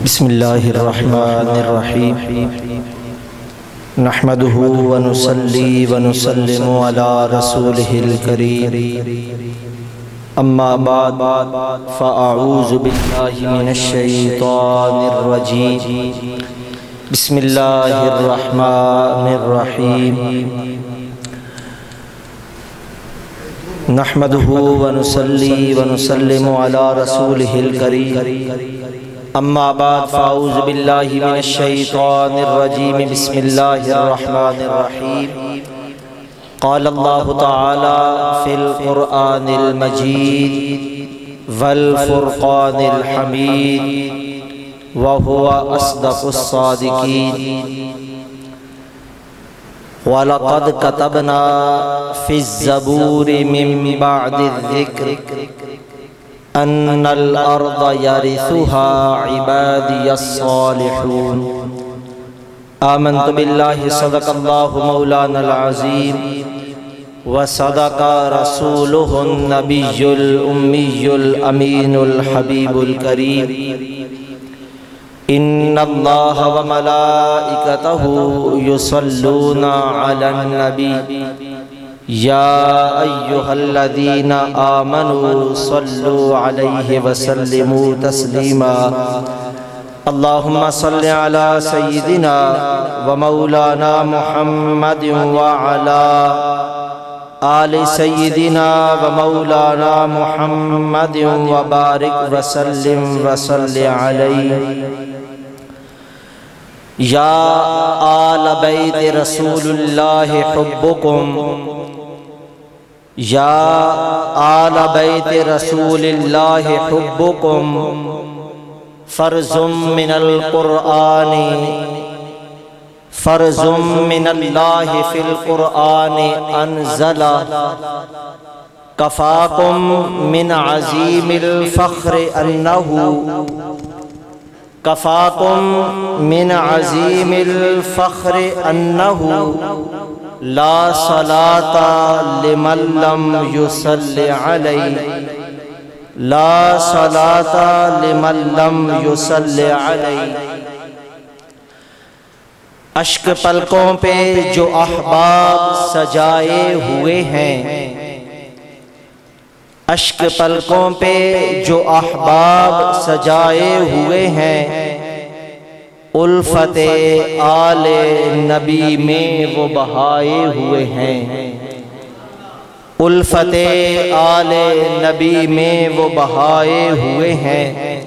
بسم اللہ الرحمن الرحیم نحمده ونصلی ونسلم علی رسولہ الکریم اما بعد فاعوذ باللہ من الشیطان الرجیم بسم اللہ الرحمن الرحیم نحمده ونصلی ونسلم علی رسولہ الکریم اما بعد فاعوذ باللہ من الشیطان الرجیم بسم اللہ الرحمن الرحیم قال اللہ تعالی فی القرآن المجید والفرقان الحمید وهو اصدق الصادقین وَلَقَدْ كَتَبْنَا فِي الزَّبُورِ مِن بَعْدِ الذِّكْرِ أَنَّ الْأَرْضَ يَرِثُهَا عِبَادِيَ الصَّالِحُونَ آمنت باللہ صدق اللہ مولانا العظیم وصدق رسولہ النبی الأمی الأمین الحبیب الکریم ان اللہ وملائکتہ یصلون علی النبی یا ایہا الذین آمنوا صلوا علیہ وسلموا تسلیما اللہم صل علی سیدنا ومولانا محمد وعلا آل سیدنا ومولانا محمد وبارک وسلم وصل علیہ یا آل بیت رسول اللہ حبکم یا آل بیت رسول اللہ حبکم فرض من القرآن فرض من اللہ فی القرآن انزل کفاکم من عظیم الفخر انہو کفاکم من عظیم الفخر انہو لا صلاة لمن لم يصل علیہ لا صلاة لمن لم يصل علیہ اشک پلکوں پہ جو احباب سجائے ہوئے ہیں اشک پلکوں پہ جو احباب سجائے ہوئے ہیں الفت آل نبی میں وہ بہائے ہوئے ہیں الفت آل نبی میں وہ بہائے ہوئے ہیں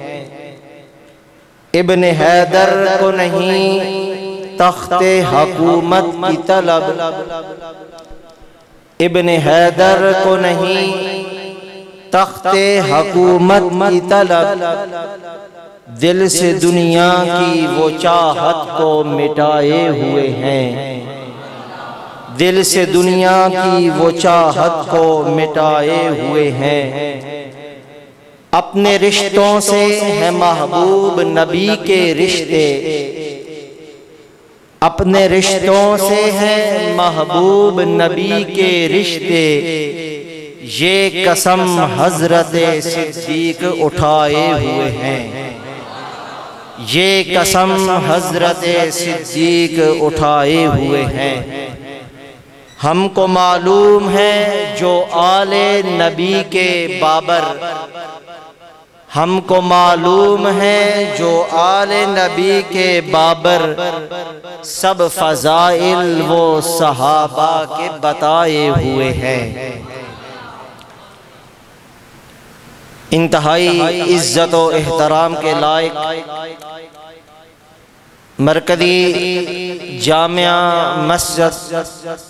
ابن حیدر کو نہیں تخت حکومت کی طلب ابن حیدر کو نہیں تخت حکومت کی طلب دل سے دنیا کی وہ چاہت کو مٹائے ہوئے ہیں دل سے دنیا کی وہ چاہت کو مٹائے ہوئے ہیں اپنے رشتوں سے ہیں محبوب نبی کے رشتے اپنے رشتوں سے ہیں محبوب نبی کے رشتے یہ قسم حضرت صدیق اٹھائے ہوئے ہیں یہ قسم حضرت صدیق اٹھائے ہوئے ہیں ہم کو معلوم ہے جو آل نبی کے بابر ہم کو معلوم ہے جو آل نبی کے بابر سب فضائل وہ صحابہ کے بتائے ہوئے ہیں انتہائی عزت و احترام کے لائق مرکزی جامعہ مسجد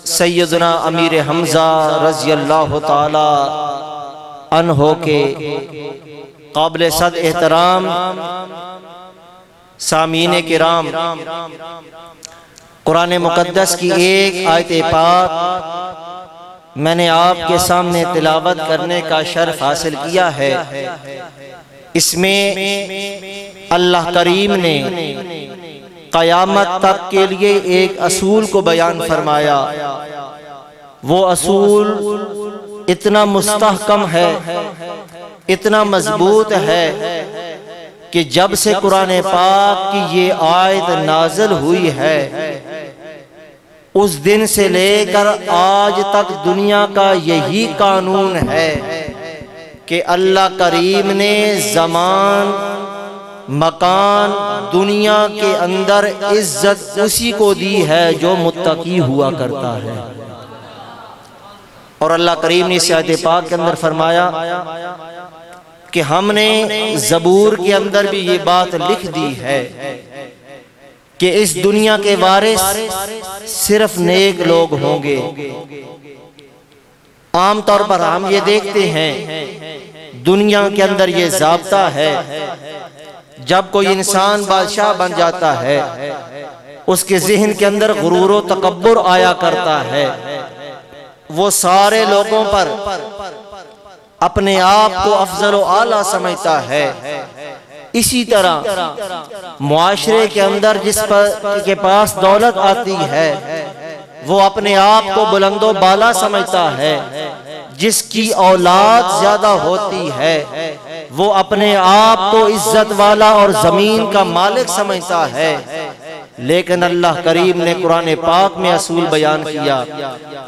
سیدنا امیر حمزہ رضی اللہ تعالی عنہ کے قابل صد احترام سامعین کرام قرآن مقدس کی ایک آیت پاک میں نے آپ کے سامنے تلاوت کرنے کا شرف حاصل کیا ہے اس میں اللہ کریم نے قیامت تک کے لیے ایک اصول کو بیان فرمایا وہ اصول اتنا مستحکم ہے اتنا مضبوط ہے کہ جب سے قرآن پاک کی یہ آیت نازل ہوئی ہے اس دن سے لے کر آج تک دنیا کا یہی قانون ہے کہ اللہ کریم نے زمان مکان دنیا کے اندر عزت اسی کو دی ہے جو متقی ہوا کرتا ہے۔ اور اللہ کریم نے اس آیت پاک کے اندر فرمایا کہ ہم نے زبور کے اندر بھی یہ بات لکھ دی ہے کہ اس دنیا کے وارث صرف نیک لوگ ہوں گے۔ عام طور پر ہم یہ دیکھتے ہیں دنیا کے اندر یہ ضابطہ ہے، جب کوئی انسان بادشاہ بن جاتا ہے اس کے ذہن کے اندر غرور و تکبر آیا کرتا ہے، وہ سارے لوگوں پر اپنے آپ کو افضل و اعلیٰ سمجھتا ہے۔ اسی طرح معاشرے کے اندر جس کے پاس دولت آتی ہے وہ اپنے آپ کو بلند و بالا سمجھتا ہے، جس کی اولاد زیادہ ہوتی ہے وہ اپنے آپ کو عزت والا اور زمین کا مالک سمجھتا ہے۔ لیکن اللہ کریم نے قرآن پاک میں اصول بیان کیا،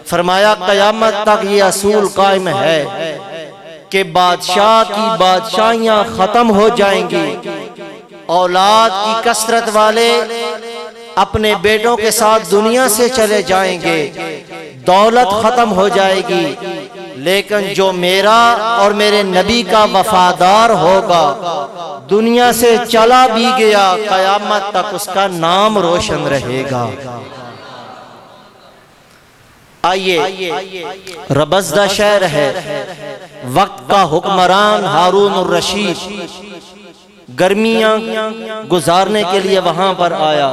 فرمایا قیامت تک یہ اصول قائم ہے کہ بادشاہ کی بادشاہیاں ختم ہو جائیں گی، اولاد کی کثرت والے اپنے بیٹوں کے ساتھ دنیا سے چلے جائیں گے، دولت ختم ہو جائے گی، لیکن جو میرا اور میرے نبی کا وفادار ہوگا دنیا سے چلا بھی گیا قیامت تک اس کا نام روشن رہے گا۔ آئیے ربزدہ شہر ہے، وقت کا حکمران ہارون الرشید گرمیاں گزارنے کے لیے وہاں پر آیا،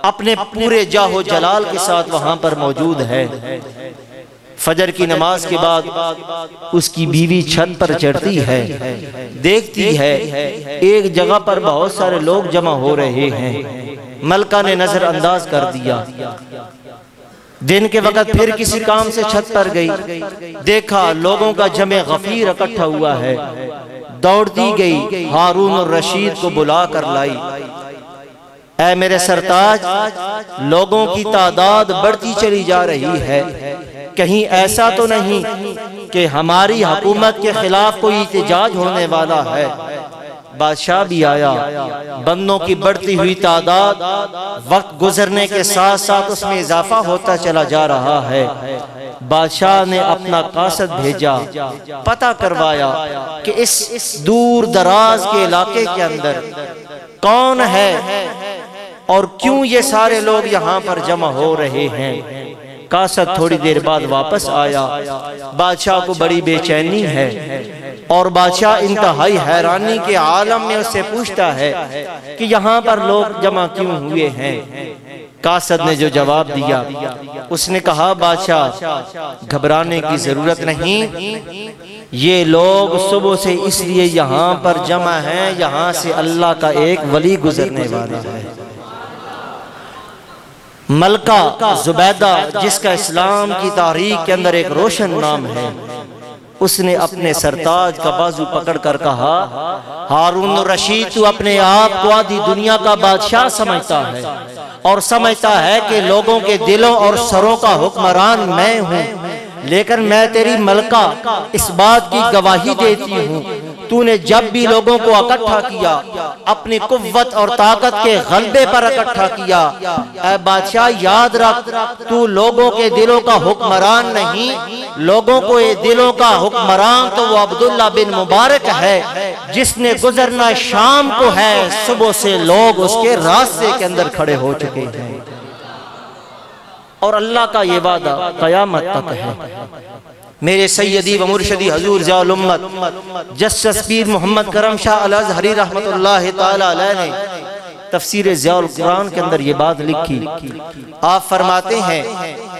اپنے پورے جاہ و جلال کے ساتھ وہاں پر موجود ہے۔ فجر کی نماز کے بعد اس کی بیوی چھت پر چڑھتی ہے، دیکھتی ہے ایک جگہ پر بہت سارے لوگ جمع ہو رہے ہیں، ملکہ نے نظر انداز کر دیا۔ دن کے وقت پھر کسی کام سے چھت پر گئی، دیکھا لوگوں کا جمع غفیر اکٹھا ہوا ہے، دوڑتی گئی ہارون الرشید کو بلا کر لائی، اے میرے سرتاج لوگوں کی تعداد بڑھتی چلی جا رہی ہے، کہیں ایسا تو نہیں کہ ہماری حکومت کے خلاف کوئی احتجاج ہونے والا ہے؟ بادشاہ بھی آیا، بندوں کی بڑھتی ہوئی تعداد وقت گزرنے کے ساتھ ساتھ اس میں اضافہ ہوتا چلا جا رہا ہے۔ بادشاہ نے اپنا قاصد بھیجا، پتہ کروایا کہ اس دور دراز کے علاقے کے اندر کون ہے اور کیوں یہ سارے لوگ یہاں پر جمع ہو رہے ہیں۔ قاصد تھوڑی دیر بعد واپس آیا، بادشاہ کو بڑی بے چینی ہے اور بادشاہ انتہائی حیرانی کے عالم میں اس سے پوچھتا ہے کہ یہاں پر لوگ جمع کیوں ہوئے ہیں؟ قاصد نے جو جواب دیا اس نے کہا بادشاہ گھبرانے کی ضرورت نہیں، یہ لوگ صبح سے اس لیے یہاں پر جمع ہیں، یہاں سے اللہ کا ایک ولی گزرنے والا ہے۔ ملکہ زبیدہ جس کا اسلام کی تاریخ کے اندر ایک روشن نام ہے، اس نے اپنے سرتاج کا بازو پکڑ کر کہا ہارون الرشید تو اپنے آپ کو آدھی دنیا کا بادشاہ سمجھتا ہے اور سمجھتا ہے کہ لوگوں کے دلوں اور سروں کا حکمران میں ہوں، لیکن میں تیری ملکہ اس بات کی گواہی دیتی ہوں تو نے جب بھی لوگوں کو اکٹھا کیا اپنی قوت اور طاقت کے غلبے پر اکٹھا کیا۔ اے بادشاہ یاد رکھ تو لوگوں کے دلوں کا حکمران نہیں، لوگوں کو دلوں کا حکمران تو وہ عبداللہ بن مبارک ہے جس نے گزرنا شام کو ہے، صبح سے لوگ اس کے راستے کے اندر کھڑے ہو چکے ہیں، اور اللہ کا یہ وعدہ قیامت تک ہے۔ میرے سیدی و مرشدی حضور ضیاء الامت جسس پیر محمد کرم شاہ الازہری رحمت اللہ تعالی علیہ نے تفسیر ضیاء القرآن کے اندر یہ بات لکھی۔ آپ فرماتے ہیں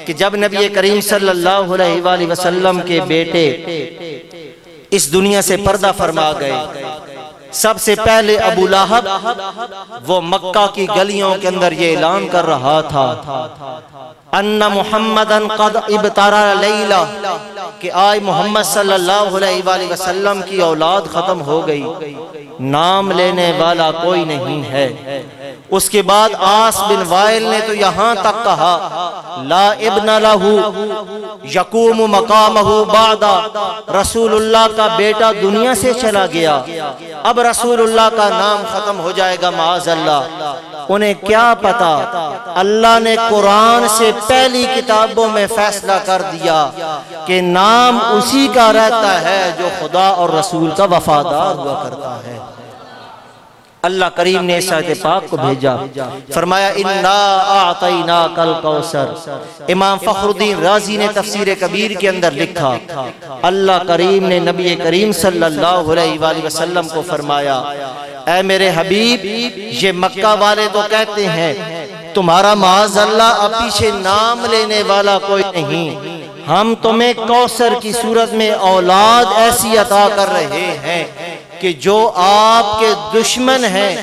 کہ جب نبی کریم صلی اللہ علیہ وآلہ وسلم کے بیٹے اس دنیا سے پردہ فرما گئے، سب سے پہلے ابو لہب وہ مکہ کی گلیوں کے اندر یہ اعلان کر رہا تھا ان محمدن قد ابترا لیلہ کہ آج محمد صلی اللہ علیہ وآلہ وسلم کی اولاد ختم ہو گئی، نام لینے والا کوئی نہیں ہے۔ اس کے بعد عاص بن وائل نے تو یہاں تک کہا لا ابن لہو یقوم مقامہ بعد، رسول اللہ کا بیٹا دنیا سے چلا گیا، اب رسول اللہ کا نام ختم ہو جائے گا معاذ اللہ۔ انہیں کیا پتا اللہ نے قرآن سے پہلی کتابوں میں فیصلہ کر دیا کہ نام اسی کا رہتا ہے جو خدا اور رسول کا وفادار ہوا کرتا ہے۔ اللہ کریم نے اس آیت پاک کو بھیجا، فرمایا انا اعطیناک الکوثر۔ امام فخر الدین رازی نے تفسیر کبیر کے اندر لکھا اللہ کریم نے نبی کریم صلی اللہ علیہ وآلہ وسلم کو فرمایا اے میرے حبیب، یہ مکہ والے تو کہتے ہیں تمہارا معاذ اللہ اب پیچھے نام لینے والا کوئی نہیں، ہم تمہیں کوثر کی صورت میں اولاد ایسی عطا کر رہے ہیں کہ جو آپ کے دشمن ہیں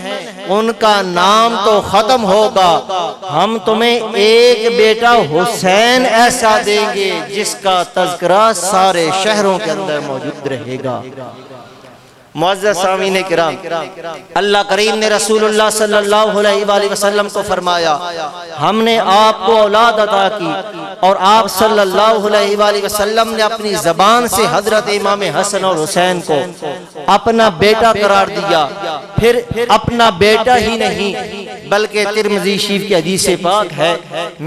ان کا نام تو ختم ہوگا، ہم تمہیں ایک بیٹا حسین ایسا دیں گے جس کا تذکرہ سارے شہروں کے اندر موجود رہے گا۔ معزز سامعین کرام، اللہ کریم نے رسول اللہ صلی اللہ علیہ وآلہ وسلم کو فرمایا ہم نے آپ کو اولاد عطا کی، اور آپ صلی اللہ علیہ وآلہ وسلم نے اپنی زبان سے حضرت امام حسن اور حسین کو اپنا بیٹا قرار دیا۔ پھر اپنا بیٹا ہی نہیں بلکہ ترمذی شریف کی حدیث پاک ہے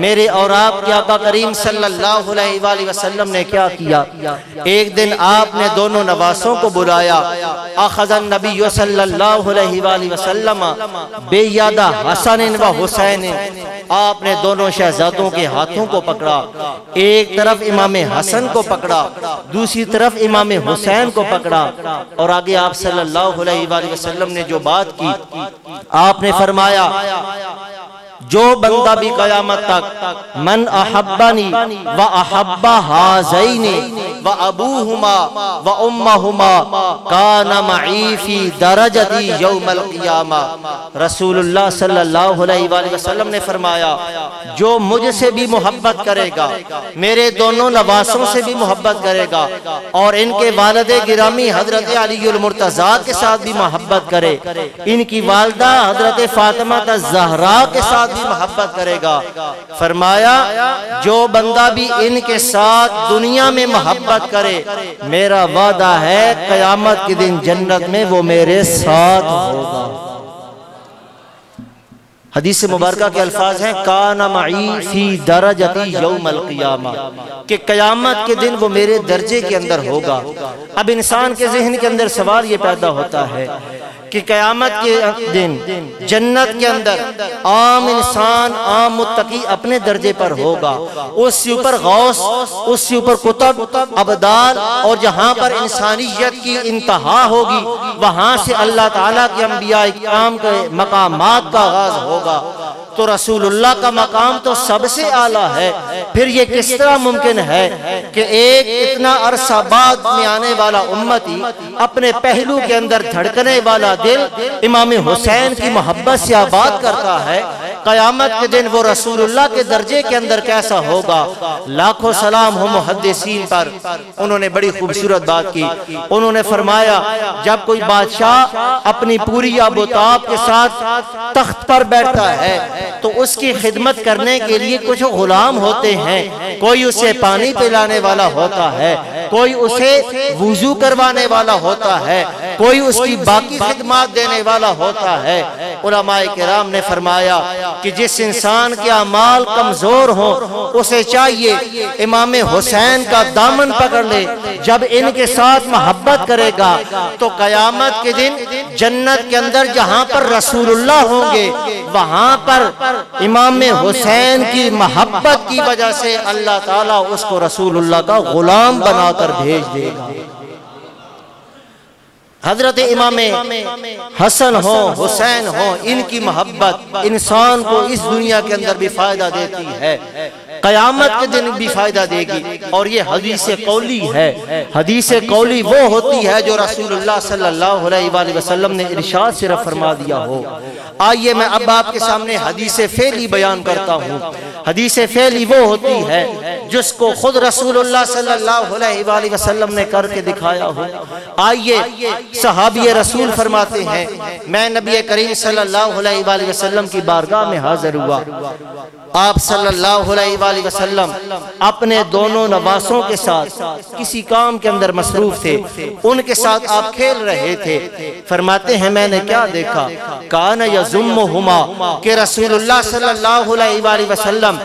میرے اور آپ کے آقا کریم صلی اللہ علیہ وآلہ وسلم نے کیا کیا، ایک دن آپ نے دونوں نواسوں کو بلایا، اخذ النبی صلی اللہ علیہ وآلہ وسلم بیاد حسن و حسین، آپ نے دونوں شہزادوں کے ہاتھوں کو پکڑا، ایک طرف امام حسن کو پکڑا دوسری طرف امام حسین کو پکڑا، اور آگے آپ صلی اللہ علیہ وآلہ وسلم نے جو بات کی آپ نے فرمایا جو بندہ بھی قیامت تک من احبنی و احب ہذین و ابوہما و امہما کان معی فی درجتی یوم القیامہ، رسول اللہ صلی اللہ علیہ وآلہ وسلم نے فرمایا جو مجھ سے بھی محبت کرے گا، میرے دونوں نواسوں سے بھی محبت کرے گا، اور ان کے والد گرامی حضرت علی المرتضیٰ کے ساتھ بھی محبت کرے، ان کی والدہ حضرت فاطمہ الزہراء کے ساتھ بھی محبت کرے گا، فرمایا جو بندہ بھی ان کے ساتھ دنیا میں محبت کرے میرا وعدہ ہے قیامت کے دن جنت میں وہ میرے ساتھ ہوگا۔ حدیث مبارکہ کے الفاظ ہیں کان معی فی درجتی یوم القیامہ، کہ قیامت کے دن وہ میرے درجے کے اندر ہوگا۔ اب انسان کے ذہن کے اندر سوال یہ پیدا ہوتا ہے کہ قیامت کے دن جنت کے اندر عام انسان عام متقی اپنے درجے پر ہوگا، اس سے اوپر غوث، اس سے اوپر قطب ابدال، اور جہاں پر انسانیت کی انتہا ہوگی وہاں سے اللہ تعالیٰ کے انبیاء کرام کے مقامات کا آغاز ہوگا۔ تو رسول اللہ کا مقام تو سب سے اعلیٰ ہے، پھر یہ کس طرح ممکن ہے کہ ایک اتنا عرصہ بعد میں آنے والا امتی اپنے پہلو کے اندر دھڑکنے والا دل امام حسین کی محبت سے آباد کرتا ہے، قیامت کے دن وہ رسول اللہ کے درجے کے اندر کیسا ہوگا؟ لاکھوں سلام ہو محدثین پر، انہوں نے بڑی خوبصورت بات کی، انہوں نے فرمایا جب کوئی بادشاہ اپنی پوری آب و تاب کے ساتھ تخت پر بیٹھتا ہے تو اس کی خدمت کرنے کے لیے کچھ غلام ہوتے ہیں، کوئی اسے پانی پلانے والا ہوتا ہے، کوئی اسے وضو کروانے والا ہوتا ہے، کوئی اس کی باقی خدمات دینے والا ہوتا ہے۔ علماء کرام نے فرمایا کہ جس انسان کے اعمال کمزور ہوں اسے چاہیے امام حسین کا دامن پکڑ لے، جب ان کے ساتھ محبت کرے گا تو قیامت کے دن جنت کے اندر جہاں پر رسول اللہ ہوں گے وہاں پر امام حسین کی محبت کی وجہ سے اللہ تعالیٰ اس کو رسول اللہ کا غلام بنا کر بھیج دے گا۔ حضرت امام حسن ہو حسین ہو، ان کی محبت انسان کو اس دنیا کے اندر بھی فائدہ دیتی ہے، قیامت کے دن بھی فائدہ دے گی۔ اور یہ حدیث قولی ہے۔ حدیث قولی وہ ہوتی ہے جو رسول اللہ صلی اللہ علیہ وآلہ وسلم نے ارشاد صرف فرما دیا ہو۔ آئیے میں اب آپ کے سامنے حدیث فعلی بیان کرتا ہوں۔ حدیث فعلی وہ ہوتی ہے جس کو خود رسول اللہ صلی اللہ علیہ وآلہ وسلم نے کر کے دکھایا ہو۔ آئیے صحابی رسول فرماتے ہیں میں نبی کریم صلی اللہ علیہ وآلہ وسلم کی بارگاہ میں حاضر ہوا۔ آپ صلی اللہ علیہ وآلہ وسلم اپنے دونوں نواسوں کے ساتھ کسی کام کے اندر مصروف تھے، ان کے ساتھ آپ کھیل رہے تھے۔ فرماتے ہیں میں نے کیا دیکھا، کان یزمہما، کہ رسول اللہ صلی اللہ علیہ وآلہ وسلم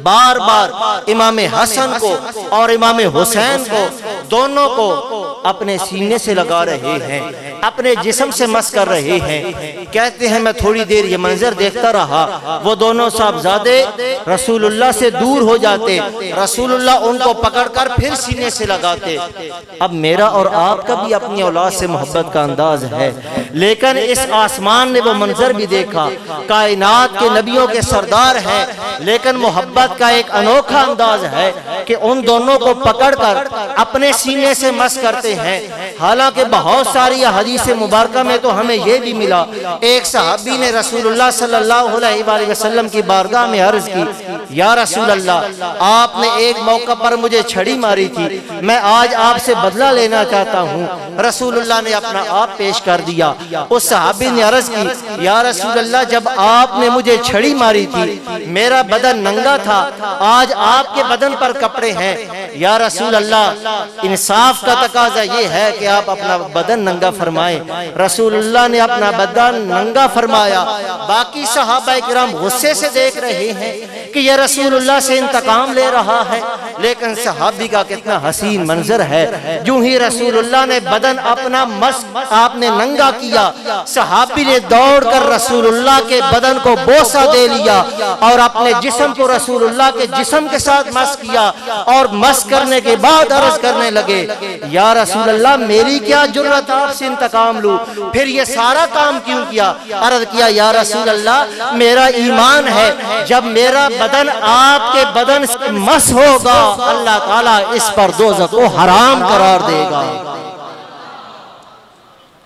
بار بار امام حسن کو اور امام حسین کو دونوں کو اپنے سینے سے لگا رہے ہیں، اپنے جسم سے مس کر رہے ہیں۔ کہتے ہیں میں تھوڑی دیر یہ منظر دیکھتا رہا، وہ دونوں صاحبزادے رسول اللہ سے دور ہو جاتے، رسول اللہ ان کو پکڑ کر پھر سینے سے لگاتے۔ اب میرا اور آپ کا بھی اپنی اولاد سے محبت کا انداز ہے، لیکن اس آسمان نے وہ منظر بھی دیکھا، کائنات کے نبیوں کے سردار ہیں، لیکن محبت کا ایک انوکھا انداز ہے کہ ان دونوں کو پکڑ کر اپنے سینے سے مس کرتے ہیں۔ حالانکہ بہت ساری حدیث مبارکہ میں تو ہمیں یہ بھی ملا، ایک صحابی نے رسول اللہ صلی اللہ علیہ وآلہ وسلم کی بارگاہ میں عرض کی، یا رسول اللہ آپ نے ایک موقع پر مجھے چھڑی ماری تھی، میں آج آپ سے بدلہ لینا چاہتا ہوں۔ رسول اللہ نے اپنا آپ پیش کر دیا۔ اس صحابی نے عرض کی، یا رسول اللہ جب آپ نے مجھے چھڑی ماری تھی میرا بدن ننگا تھا، آج آپ کے بدن پر کپڑے ہیں، یا رسول اللہ انصاف کا تقاضا یہ ہے کہ آپ اپنا بدن ننگا فرمائیں۔ رسول اللہ نے اپنا بدن ننگا فرمایا۔ باقی صحابہ کرام غصے سے دیکھ رہے ہیں کہ یہ رسول اللہ سے انتقام لے رہا ہے، لیکن صحابی کا کتنا حسین منظر ہے، جو ہی رسول اللہ نے بدن اپنا مس آپ نے ننگا کیا، صحابی نے دوڑ کر رسول اللہ کے بدن کو بوسہ دے لیا اور اپنے جسم کو رسول اللہ کے جسم کے ساتھ مس کیا، اور مس کرنے کے بعد عرض کرنے لگے، یا رسول اللہ میری کیا جرأت آپ سے انتقام لوں، پھر یہ سارا کام کیوں کیا؟ عرض کیا، یا رسول اللہ میرا ایمان ہے جب میرا بدن آپ کے بدن سے مس ہوگا اللہ تعالیٰ اس پر دوزخ کو حرام قرار دے گا۔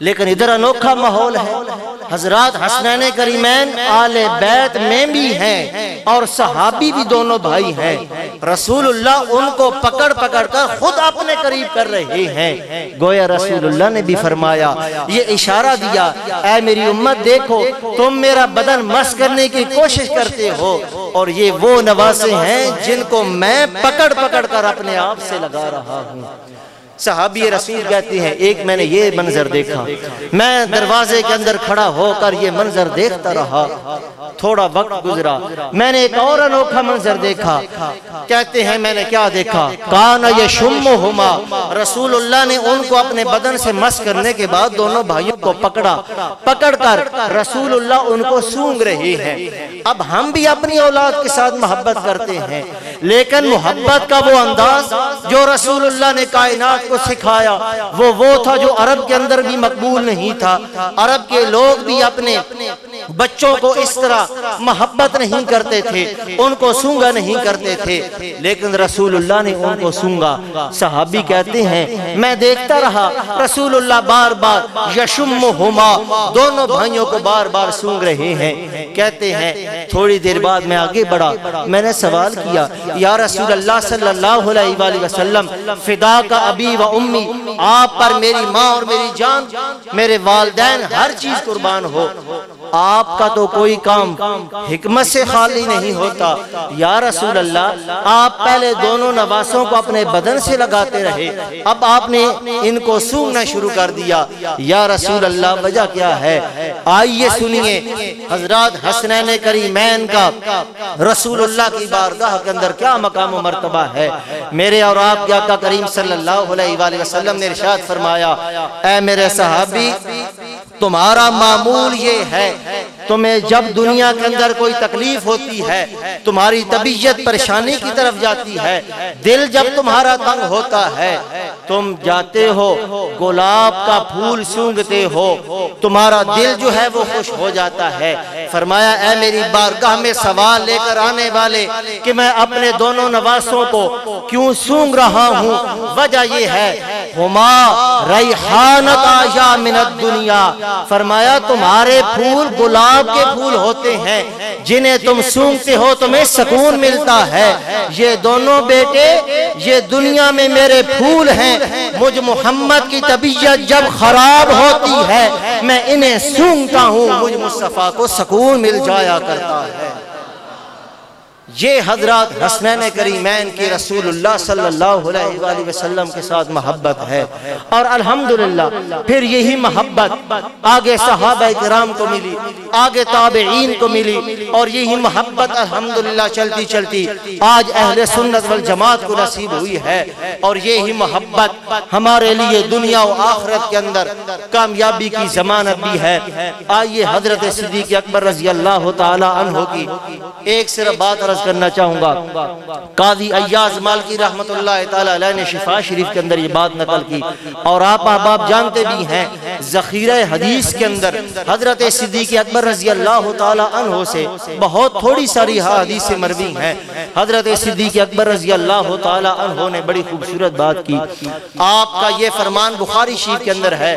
لیکن ادھر انوکھا ماحول ہے، حضرات حسنین کریمین آل بیت میں بھی ہیں اور صحابی بھی دونوں بھائی ہیں۔ رسول اللہ ان کو پکڑ پکڑ کر خود اپنے قریب کر رہے ہیں۔ گویا رسول اللہ نے بھی فرمایا، یہ اشارہ دیا، اے میری امت دیکھو تم میرا بدن مس کرنے کی کوشش کرتے ہو، اور یہ وہ نواسے ہیں جن کو میں پکڑ پکڑ کر اپنے آپ سے لگا رہا ہوں۔ صحابی رسول کہتے ہیں ایک میں نے یہ منظر دیکھا، میں دروازے کے اندر کھڑا ہو کر یہ منظر دیکھتا رہا، تھوڑا وقت گزرا، میں نے ایک اور انوکھا منظر دیکھا۔ کہتے ہیں میں نے کیا دیکھا، کان یشمہما، رسول اللہ نے ان کو اپنے بدن سے مس کرنے کے بعد دونوں بھائیوں کو پکڑ کر رسول اللہ ان کو سونگ رہے ہیں۔ اب ہم بھی اپنی اولاد کے ساتھ محبت کرتے ہیں، لیکن محبت کا وہ انداز جو رسول اللہ نے کائنات کو سکھایا وہ تھا جو عرب کے اندر بھی مقبول نہیں تھا۔ عرب کے لوگ بھی اپنے بچوں کو اس طرح محبت نہیں کرتے تھے، ان کو سونگا نہیں کرتے تھے، لیکن رسول اللہ نے ان کو سونگا۔ صحابی کہتے ہیں میں دیکھتا رہا رسول اللہ بار بار یشمہما، دونوں بھائیوں کو بار بار سونگ رہے ہیں۔ کہتے ہیں تھوڑی دیر بعد میں آگے بڑھا، میں نے سوال کیا، یا رسول اللہ صلی اللہ علیہ وآلہ وسلم فدا کا ابی و امی، آپ پر میری ماں اور میری جان، میرے والدین ہر چیز قربان ہو، آپ کا تو کوئی کام حکمت سے خالی نہیں ہوتا۔ یا رسول اللہ آپ پہلے دونوں نواسوں کو اپنے بدن سے لگاتے رہے، اب آپ نے ان کو سونگنا شروع کر دیا، یا رسول اللہ وجہ کیا ہے؟ آئیے سنیے حضرات حسنین کریمین کا رسول اللہ کی بارگاہ کے اندر کیا مقام و مرتبہ ہے۔ میرے اور آپ کے آقا کریم صلی اللہ علیہ وآلہ وسلم نے ارشاد فرمایا، اے میرے صحابی تمہارا معمول یہ ہے تمہیں جب دنیا کے اندر کوئی تکلیف ہوتی ہے، تمہاری طبیعت پریشانی کی طرف جاتی ہے، دل جب تمہارا تنگ ہوتا ہے، تم جاتے ہو گلاب کا پھول سونگھتے ہو، تمہارا دل جو ہے وہ خوش ہو جاتا ہے۔ فرمایا اے میری بارگاہ میں سوال لے کر آنے والے کہ میں اپنے دونوں نواسوں کو کیوں سونگ رہا ہوں، وجہ یہ ہے ہما ریحانت آیا من الدنیا، فرمایا تمہارے پھول گلاب کے پھول ہوتے ہیں، جنہیں تم سونگتے ہو تمہیں سکون ملتا ہے۔ یہ دونوں بیٹے یہ دنیا میں میرے پھول ہیں، مجھ محمد کی طبیعت جب خراب ہوتی ہے میں انہیں سونگتا ہوں، مجھ مصطفیٰ کو سکون مل جایا کرتا ہے۔ یہ حضرات حسنین کریمین کی رسول اللہ صلی اللہ علیہ وآلہ وسلم کے ساتھ محبت ہے، اور الحمدللہ پھر یہی محبت آگے صحابہ کرام کو ملی، آگے تابعین کو ملی، اور یہی محبت الحمدللہ چلتی چلتی آج اہل سنت والجماعت کو نصیب ہوئی ہے، اور یہی محبت ہمارے لیے دنیا و آخرت کے اندر کامیابی کی ضمانت بھی ہے۔ آئیے حضرت صدیق اکبر رضی اللہ تعالی عنہ کی ایک صرف بات عرض کرنا چاہوں گا۔ قاضی ایاز مالکی رحمت اللہ تعالی علیہ نے شفا شریف کے اندر یہ بات نقل کی، اور آپ احباب جانتے بھی ہیں ذخیرہ حدیث کے اندر حضرت صدیق اکبر رضی اللہ تعالی عنہ سے بہت تھوڑی ساری حدیث مروی ہیں۔ حضرت صدیق اکبر رضی اللہ تعالی عنہ نے بڑی خوبصورت بات کی۔ آپ کا یہ فرمان بخاری شریف کے اندر ہے،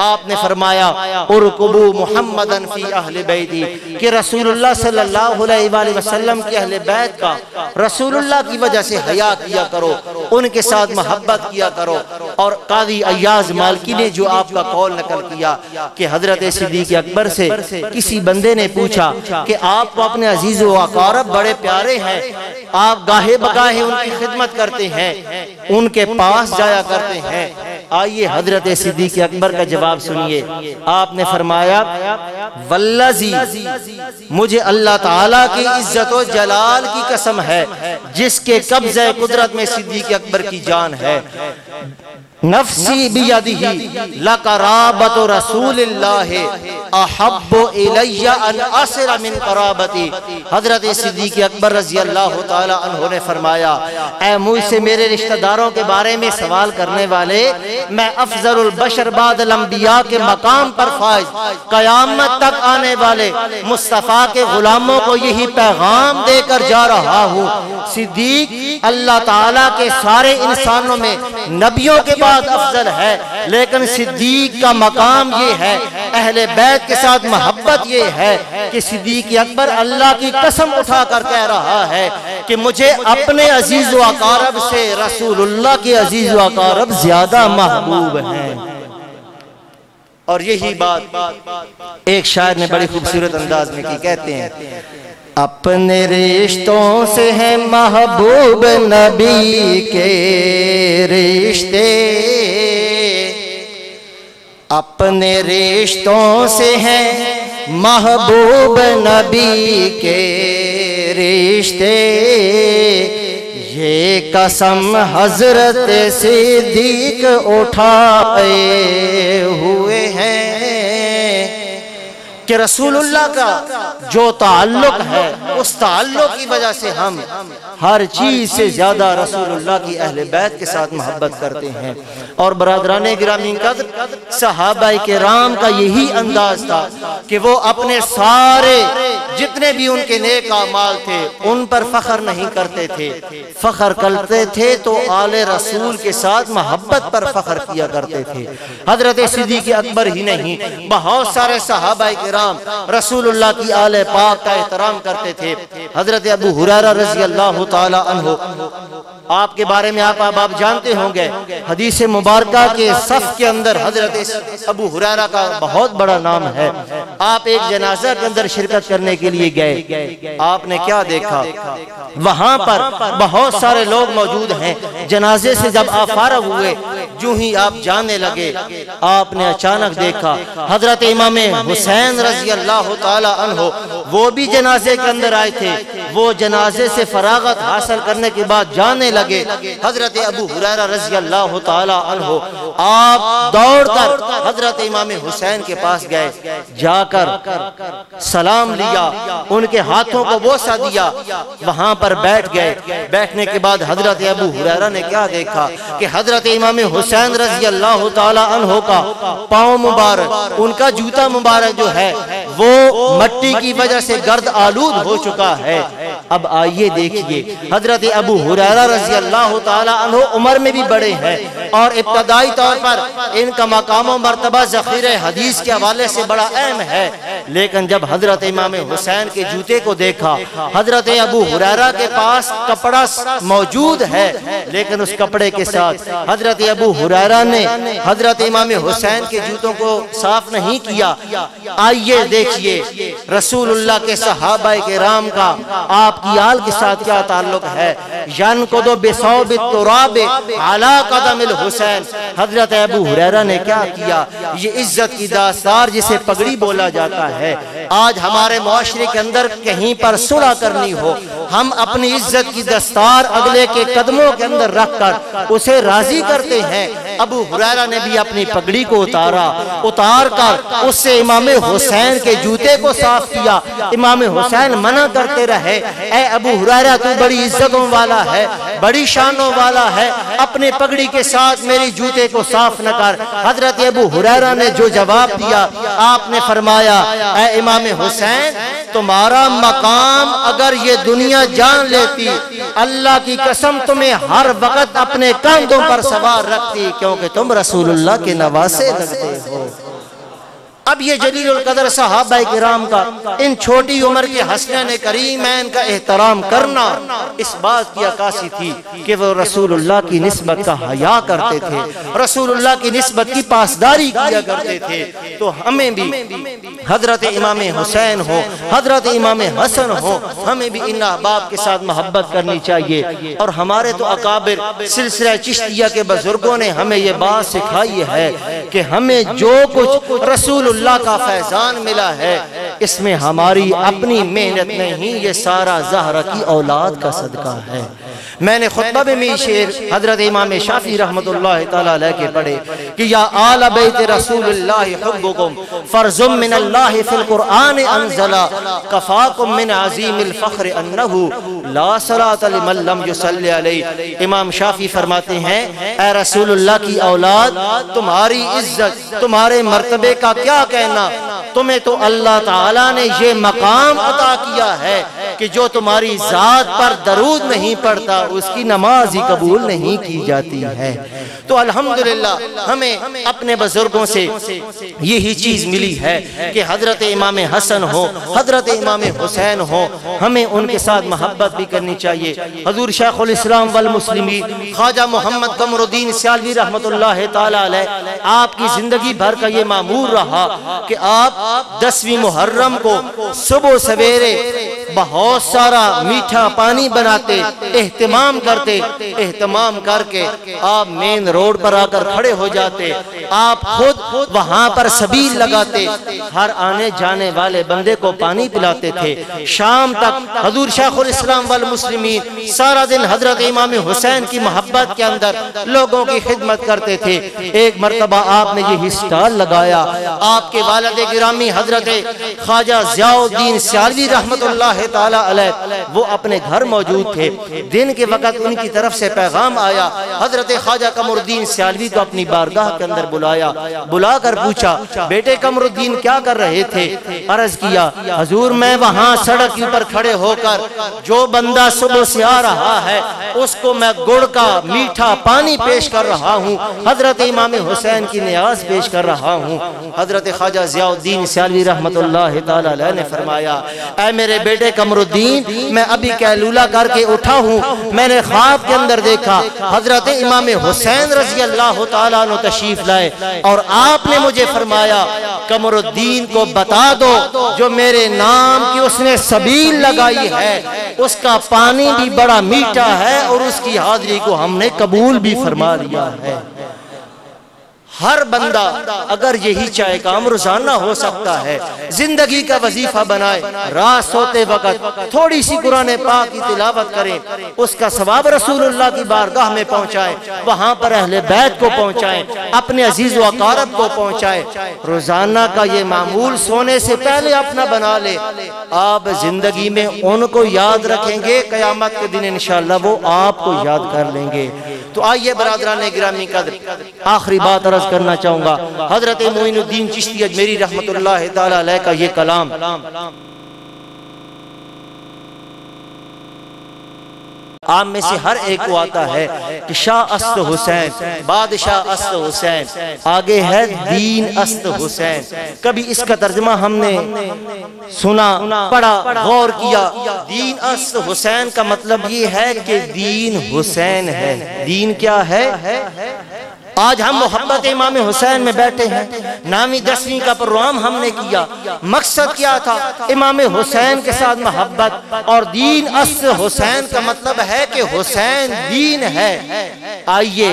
آپ نے فرمایا ارکبوا محمدًا فی اہل بیتی، کہ رسول اللہ صلی اللہ علیہ وآلہ وسلم کے اہل بیت کا رسول اللہ کی وجہ سے حیا کیا کرو، ان کے ساتھ محبت کیا کرو۔ اور قاضی ایاز مالکی نے جو آپ کا قول نقل کیا کہ حضرت صدیق اکبر سے کسی بندے نے پوچھا کہ آپ کو اپنے عزیز و اقارب بڑے پیارے ہیں، آپ گاہے بگاہے ان کی خدمت کرتے ہیں، ان کے پاس جایا کرتے ہیں، آئیے حضرت صدیق اکبر کا جواب سنیے۔ آپ نے فرمایا والذی، مجھے اللہ تعالیٰ کی عزت و جلال کی قسم ہے جس کے قبضہ قدرت میں صدیق اکبر کی جان ہے، نفسی بیدہ لقرابت رسول اللہ احب الی ان اسر من قرابتی۔ حضرت صدیق اکبر رضی اللہ تعالی عنہ نے فرمایا اے مجھ سے میرے رشتہ داروں کے بارے میں سوال کرنے والے، میں افضل البشر بعد الانبیاء کے مقام پر فائز، قیامت تک آنے والے مصطفیٰ کے غلاموں کو یہی پیغام دے کر جا رہا ہوں۔ صدیق اللہ تعالیٰ کے سارے انسانوں میں نبیوں کے بعد افضل ہے، لیکن صدیق کا مقام یہ ہے، اہل بیت کے ساتھ محبت یہ ہے کہ صدیق اکبر اللہ کی قسم اٹھا کر کہہ رہا ہے کہ مجھے اپنے عزیز و اقارب سے رسول اللہ کے عزیز و اقارب زیادہ محبوب ہیں۔ اور یہی بات ایک شاعر نے بڑی خوبصورت انداز میں کی، کہتے ہیں اپنے رشتوں سے ہیں محبوب نبی کے رشتے، اپنے رشتوں سے ہیں محبوب نبی کے رشتے، یہ قسم حضرت صدیق اٹھائے ہوئے ہیں کہ رسول اللہ کا جو تعلق ہے اس تعلق کی وجہ سے ہم ہر چیز سے زیادہ رسول اللہ کی اہل بیت کے ساتھ محبت کرتے ہیں۔ اور برادران گرامی قدر، صحابہ کرام کا یہی انداز تھا کہ وہ اپنے سارے جتنے بھی ان کے نیک اعمال تھے ان پر فخر نہیں کرتے تھے، فخر کرتے تھے تو آل رسول کے ساتھ محبت پر فخر کیا کرتے تھے۔ حضرت صدیق اکبر ہی نہیں، بہت سارے صحابہ کرام رسول اللہ کی آل پاک کا احترام کرتے تھے۔ حضرت ابو ہریرہ رضی اللہ تعالی عنہ، آپ کے بارے میں آپ جانتے ہوں گے، حدیث مبارکہ کے صف کے اندر حضرت ابو ہریرہ کا بہت بڑا نام ہے۔ آپ ایک جنازہ کے اندر شرکت کرنے کے لیے گئے، آپ نے کیا دیکھا؟ وہاں پر بہت سارے لوگ موجود ہیں۔ جنازے سے جب آپ فارغ ہوئے، جو ہی آپ جانے لگے، آپ نے اچانک دیکھا حضرت امام حسین رضی اللہ تعالی عنہ وہ بھی جنازے کے اندر آئے تھے، وہ جنازے سے فراغت حاصل کرنے کے بعد جانے لگے، حضرت ابو ہریرہ رضی اللہ تعالی عنہ آپ دوڑ کر حضرت امام حسین کے پاس گئے، جا کر سلام لیا، ان کے ہاتھوں کو بوسہ دیا، وہاں پر بیٹھ گئے۔ بیٹھنے کے بعد حضرت ابو ہریرہ نے کیا دیکھا کہ حضرت امام حسین رضی اللہ تعالی عنہ کا پاؤں مبارک، ان کا جوتا مبارک جو ہے وہ مٹی کی وجہ سے گرد آلود ہو چکا ہے۔ اب آئیے دیکھیے، حضرت ابو ہریرہ رضی اللہ تعالی عنہ عمر میں بھی بڑے ہیں اور ابتدائی طور پر ان کا مقام و مرتبہ ذخیرہ حدیث کے حوالے سے بڑا اہم ہے، لیکن جب حضرت امام حسین کے جوتے کو دیکھا، حضرت ابو ہریرہ کے پاس کپڑا موجود ہے لیکن اس کپڑے کے ساتھ حضرت ابو ہریرہ نے حضرت امام حسین کے جوتوں کو صاف نہیں کیا۔ آئیے دیکھیے رسول اللہ کے صحابہ کرام کا آپ کی آل کے ساتھ کیا تعلق ہے۔ ينقض بثوب التراب على قدم الحسین، حضرت ابو ہریرہ نے کیا کیا؟ یہ عزت کی داستار جسے پگڑی بولا جاتا ہے۔ آج ہمارے معاشرے کے اندر کہیں پر صلح کرنی ہو، ہم اپنی عزت کی دستار اگلے کے قدموں کے اندر رکھ کر اسے راضی کرتے ہیں۔ ابو ہریرہ نے بھی اپنی پگڑی کو اتار کر اس سے امام حسین کے جوتے کو صاف کیا۔ امام حسین منع کرتے رہے، اے ابو ہریرہ تو بڑی عزتوں والا ہے، بڑی شانوں والا ہے، اپنے پگڑی کے ساتھ میری جوتے کو صاف نہ کر۔ حضرت ابو ہریرہ نے جو جواب دیا، آپ نے فرمایا، اے امام حسین تمہارا مقام اگر یہ دنیا جان لیتی، اللہ کی قسم تمہیں ہر وقت اپنے کاندھوں پر سوار رکھتی، کیونکہ تم رسول اللہ کے نواسے لگتے ہو۔ اب یہ جلیل القدر صحابہ کرام کا ان چھوٹی عمر کے حسنین کریمین کا احترام کرنا اس بات کی عکاسی تھی کہ وہ رسول اللہ کی نسبت کا حیا کرتے تھے، رسول اللہ کی نسبت کی پاسداری کیا کرتے تھے۔ تو ہمیں بھی حضرت امام حسین ہو، حضرت امام حسن ہو، ہمیں بھی ان احباب کے ساتھ محبت کرنی چاہیے۔ اور ہمارے تو اکابر سلسلہ چشتیہ کے بزرگوں نے ہمیں یہ بات سکھائی ہے کہ ہمیں جو کچھ رسول اللہ کا فیضان ملا ہے اس میں ہماری اپنی محنت نہیں، یہ سارا زہرہ کی اولاد کا صدقہ ہے۔ میں نے خطبہ میں شعر حضرت امام شافعی رحمت اللہ تعالیٰ علیہ کے پڑھے کہ یا آل بیت رسول اللہ حبکم فرض من اللہ فی القرآن انزلا کفاکم من عظیم الفخر انہو لا صلاة لمن لم یصلی علیہ۔ امام شافعی فرماتے ہیں اے رسول اللہ کی اولاد، تمہاری عزت، تمہارے مرتبے کا کیا کہنا، تمہیں تو اللہ تعالیٰ نے یہ مقام عطا کیا ہے کہ جو تمہاری ذات پر درود نہیں پڑھتا اس کی نماز ہی قبول نہیں کی جاتی ہے۔ تو الحمدللہ ہمیں اپنے بزرگوں سے یہی چیز ملی ہے کہ حضرت امام حسن ہو، حضرت امام حسین ہو، ہمیں ان کے ساتھ محبت بھی کرنی چاہیے۔ حضور شیخ الاسلام والمسلمین خواجہ محمد قمر الدین سیالوی رحمت اللہ تعالیٰ علیہ، آپ کی زندگی بھر کا یہ معمول رہا کہ آپ 10ویں محرم کو صبح سویرے بہت سارا میٹھا پانی بناتے، اہتمام کرتے، اہتمام کر کے آپ مین روڈ پر آ کر کھڑے ہو جاتے، آپ خود وہاں پر سبیل لگاتے، ہر آنے جانے والے بندے کو پانی پلاتے تھے۔ شام تک حضور شیخ الاسلام والمسلمین سارا دن حضرت امام حسین کی محبت کے اندر لوگوں کی خدمت کرتے تھے۔ ایک مرتبہ آپ نے یہ اسٹال لگایا، آپ کے والد گرامی حضرت خواجہ ضیاء الدین سیالوی رحمت اللہ تعالیٰ علیہ وہ اپنے گھر موجود تھے۔ دن کے وقت ان کی طرف سے پیغام آیا، حضرت خواجہ قمر الدین سیالوی کو اپنی بارگاہ کے اندر بلایا، بلا کر پوچھا بیٹے قمر الدین کیا کر رہے تھے؟ عرض کیا حضور میں وہاں سڑک کے اوپر کھڑے ہو کر جو بندہ صبح سے آ رہا ہے اس کو میں گڑ کا میٹھا پانی پیش کر رہا ہوں، حضرت امام حسین کی نیاز پیش کر رہا ہوں۔ حضرت خواجہ ضیاء الدین سیالوی رحمت اللہ تعالیٰ علیہ نے فرمایا اے میرے بیٹے قمر الدین، میں ابھی قیلولہ کر کے اٹھا ہوں، میں نے خواب کے اندر دیکھا حضرت امام حسین رضی اللہ تعالیٰ عنہ تشریف لائے اور آپ نے مجھے فرمایا قمر الدین کو بتا دو جو میرے نام کی اس نے سبیل لگائی ہے اس کا پانی بھی بڑا میٹھا ہے اور اس کی حاضری کو ہم نے قبول بھی فرما لیا ہے۔ ہر بندہ اگر یہی چاہے کام روزانہ ہو سکتا ہے، زندگی کا وظیفہ بنائے، رات سوتے وقت تھوڑی سی قرآن پاک کی تلاوت کریں، اس کا ثواب رسول اللہ کی بارگاہ میں پہنچائے، وہاں پر اہل بیت کو پہنچائیں، اپنے عزیز و اقارب کو پہنچائے۔ روزانہ کا یہ معمول سونے سے پہلے اپنا بنا لے، آپ زندگی میں ان کو یاد رکھیں گے، قیامت کے دن انشاءاللہ وہ آپ کو یاد کر لیں گے۔ تو آئیے برادران گرامی قدر، آخری بات عرض کرنا چاہوں گا، حضرت معین الدین چشتی اجمیری رحمت اللہ تعالی علیہ کا یہ کلام، آپ میں سے ہر ایک کو آتا ہے کہ شاہ است حسین، بادشاہ است حسین، آگے ہے دین است حسین۔ کبھی اس کا ترجمہ ہم نے سنا، پڑھا، غور کیا۔ دین است حسین کا مطلب یہ ہے کہ دین حسین ہے۔ دین کیا ہے؟ آج ہم محبت امام حسین میں بیٹھے ہیں، 9ویں 10ویں کا پروگرام ہم نے کیا، مقصد کیا تھا؟ امام حسین کے ساتھ محبت، اور دین است حسین کا مطلب ہے کہ حسین دین ہے۔ آئیے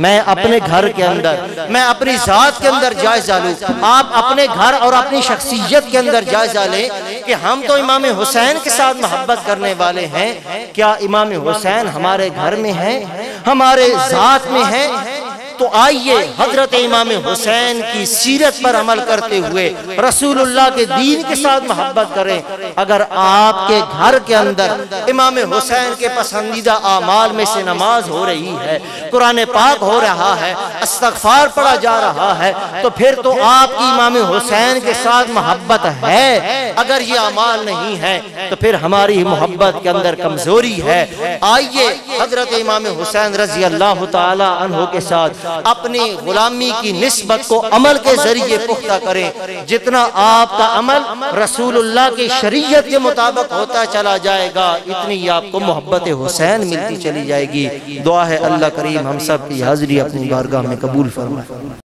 میں اپنے گھر کے اندر، میں اپنی ذات کے اندر جائزہ لوں، آپ اپنے گھر اور اپنی شخصیت کے اندر جائزہ لیں کہ ہم تو امام حسین کے ساتھ محبت کرنے والے ہیں، کیا امام حسین ہمارے گھر میں ہیں، ہمارے ذات میں ہیں؟ تو آئیے حضرت امام حسین کی سیرت پر عمل کرتے ہوئے رسول اللہ کے دین کے ساتھ محبت کریں۔ اگر آپ کے گھر کے اندر امام حسین کے پسندیدہ اعمال میں سے نماز ہو رہی ہے، قرآن پاک ہو رہا ہے، استغفار پڑھا جا رہا ہے، تو پھر تو آپ کی امام حسین کے ساتھ محبت ہے۔ اگر یہ اعمال نہیں ہے تو پھر ہماری محبت کے اندر کمزوری ہے۔ آئیے حضرت امام حسین رضی اللہ تعالی عنہ کے ساتھ اپنی غلامی کی نسبت کو عمل کے ذریعے پختہ کریں۔ جتنا آپ کا عمل رسول اللہ کی شریعت کے مطابق ہوتا چلا جائے گا، اتنی آپ کو محبت حسین ملتی چلی جائے گی۔ دعا ہے اللہ کریم ہم سب کی حاضری اپنی بارگاہ میں قبول فرمائے۔